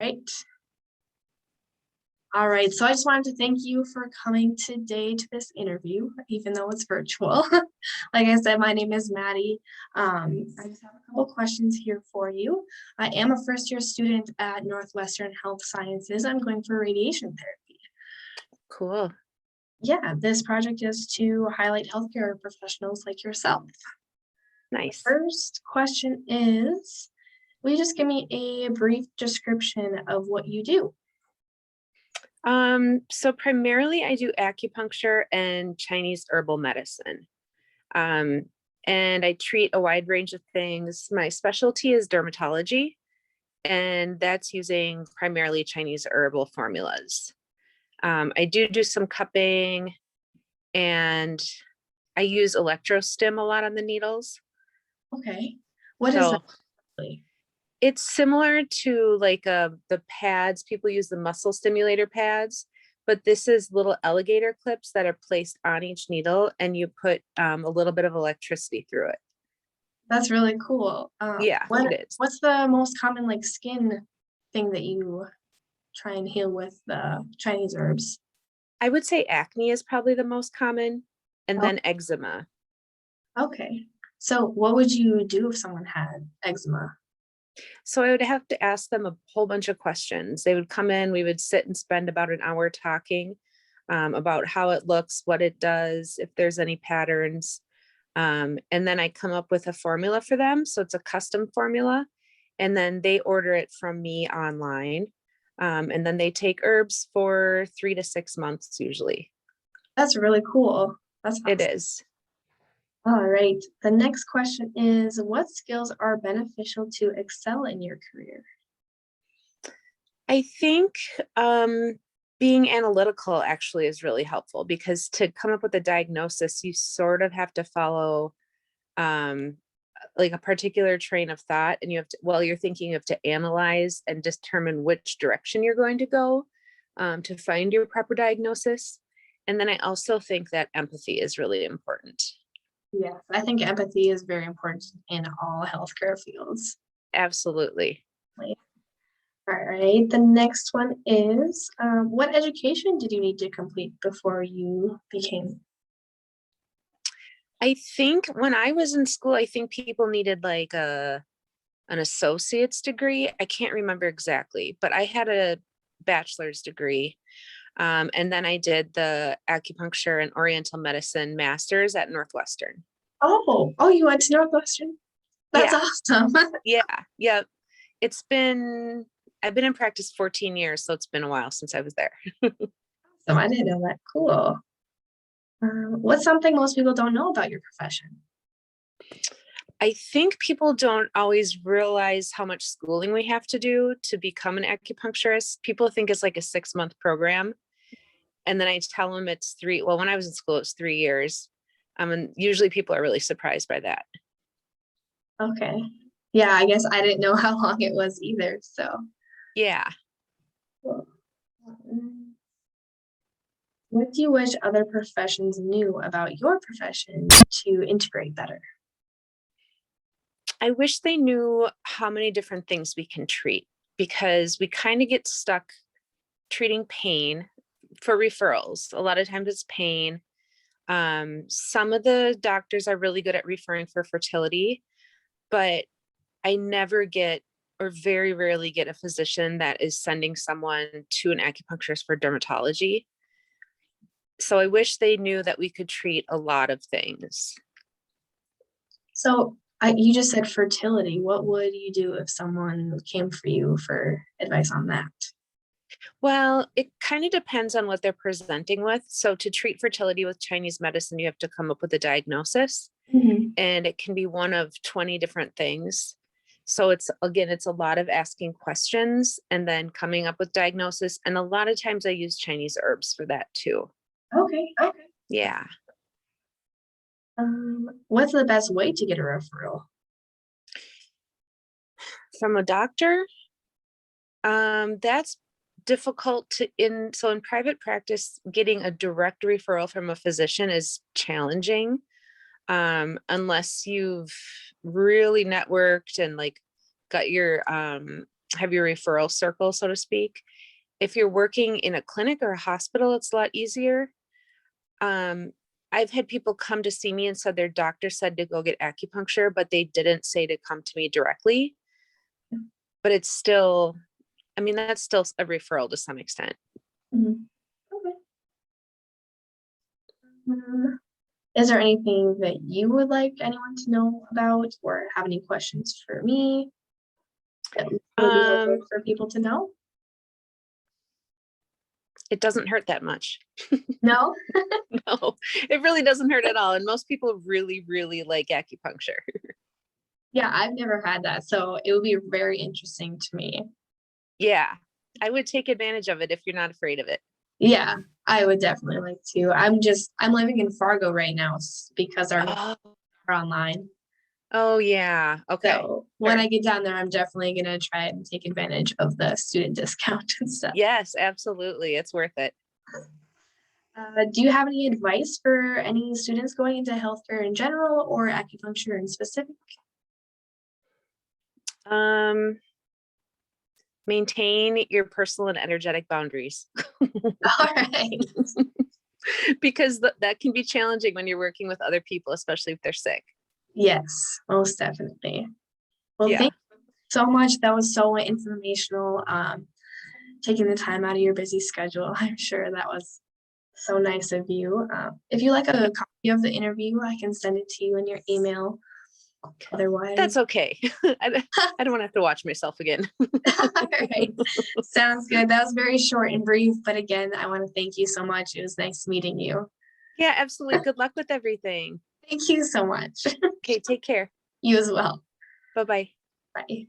Right. All right. So I just wanted to thank you for coming today to this interview, even though it's virtual. Like I said, my name is Maddie. I just have a couple questions here for you. I am a first year student at Northwestern Health Sciences. I'm going for radiation therapy. Cool. Yeah, this project is to highlight healthcare professionals like yourself. Nice. First question is, will you just give me a brief description of what you do? So primarily I do acupuncture and Chinese herbal medicine. Um, and I treat a wide range of things. My specialty is dermatology, and that's using primarily Chinese herbal formulas. I do some cupping, and I use electrostim a lot on the needles. Okay. What is that? So it's similar to like the pads. People use the muscle stimulator pads, but this is little alligator clips that are placed on each needle, and you put a little bit of electricity through it. That's really cool. Yeah, it is. What's the most common like skin thing that you try and heal with the Chinese herbs? I would say acne is probably the most common, and Oh, then eczema. okay. So what would you do if someone had eczema? So I would have to ask them a whole bunch of questions. They would come in, we would sit and spend about an hour talking about how it looks, what it does, if there's any patterns. And then I come up with a formula for them. So it's a custom formula. And then they order it from me online. And then they take herbs for 3 to 6 months usually. That's really cool. That's It awesome. is. All right. The next question is, what skills are beneficial to excel in your career? I think being analytical actually is really helpful, because to come up with a diagnosis, you sort of have to follow um, like a particular train of thought, and you have to, while you're thinking, you have to analyze and determine which direction you're going to go to find your proper diagnosis. And then I also think that empathy is really important. Yes, I think empathy is very important in all healthcare fields. Absolutely. All right, the next one is, what education did you need to complete before you became? I think when I was in school, I think people needed like an associate's degree. I can't remember exactly, but I had a bachelor's degree. And then I did the acupuncture and oriental medicine master's at Northwestern. Oh, you went to Northwestern? That's Yeah, awesome. yeah. I've been in practice 14 years, so it's been a while since I was there. So I didn't know that. Cool. What's something most people don't know about your profession? I think people don't always realize how much schooling we have to do to become an acupuncturist. People think it's like a 6-month program. And then I tell them it's 3. Well, when I was in school, it's 3 years. And usually people are really surprised by that. Okay. Yeah, I guess I didn't know how long it was either. So, Yeah. cool. What do you wish other professions knew about your profession to integrate better? I wish they knew how many different things we can treat, because we kind of get stuck treating pain for referrals. A lot of times it's pain. Some of the doctors are really good at referring for fertility, but I never get, or very rarely get, a physician that is sending someone to an acupuncturist for dermatology. So I wish they knew that we could treat a lot of things. So, you just said fertility. What would you do if someone came for you for advice on that? Well, it kind of depends on what they're presenting with. So to treat fertility with Chinese medicine, you have to come up with a diagnosis, Mhm. and it can be one of 20 different things. So it's, again, it's a lot of asking questions and then coming up with diagnosis. And a lot of times I use Chinese herbs for that too. Okay. Yeah. What's the best way to get a referral? From a doctor, that's difficult to so in private practice, getting a direct referral from a physician is challenging, unless you've really networked and like got your have your referral circle, so to speak. If you're working in a clinic or a hospital, it's a lot easier. I've had people come to see me and said their doctor said to go get acupuncture, but they didn't say to come to me directly. But it's still, I mean, that's still a referral to some extent. Mhm. Okay. Is there anything that you would like anyone to know about or have any questions for me that would be helpful for people to know? It doesn't hurt that much. No? No, it really doesn't hurt at all. And most people really, really like acupuncture. Yeah, I've never had that, so it would be very interesting to me. Yeah, I would take advantage of it if you're not afraid of it. Yeah, I would definitely like to. I'm living in Fargo right now because our Oh, are online. oh yeah. Okay. So when Sure. I get down there, I'm definitely gonna try and take advantage of the student discount and stuff. Yes, absolutely. It's worth it. Do you have any advice for any students going into healthcare in general or acupuncture in specific? Um, Maintain your personal and energetic boundaries All right. because that can be challenging when you're working with other people, especially if they're sick. Yes, most definitely. Well, Yeah. thank you so much. That was so informational. Taking the time out of your busy schedule. I'm sure that was so nice of you. If you like a copy of the interview, I can send it to you in your email. That's Otherwise, okay. I don't want to have to watch myself again. all right. Sounds good. That was very short and brief, but again, I want to thank you so much. It was nice meeting you. Yeah, absolutely. Good luck with everything. Thank you so much. Okay, take care. You as well. Bye-bye. Bye.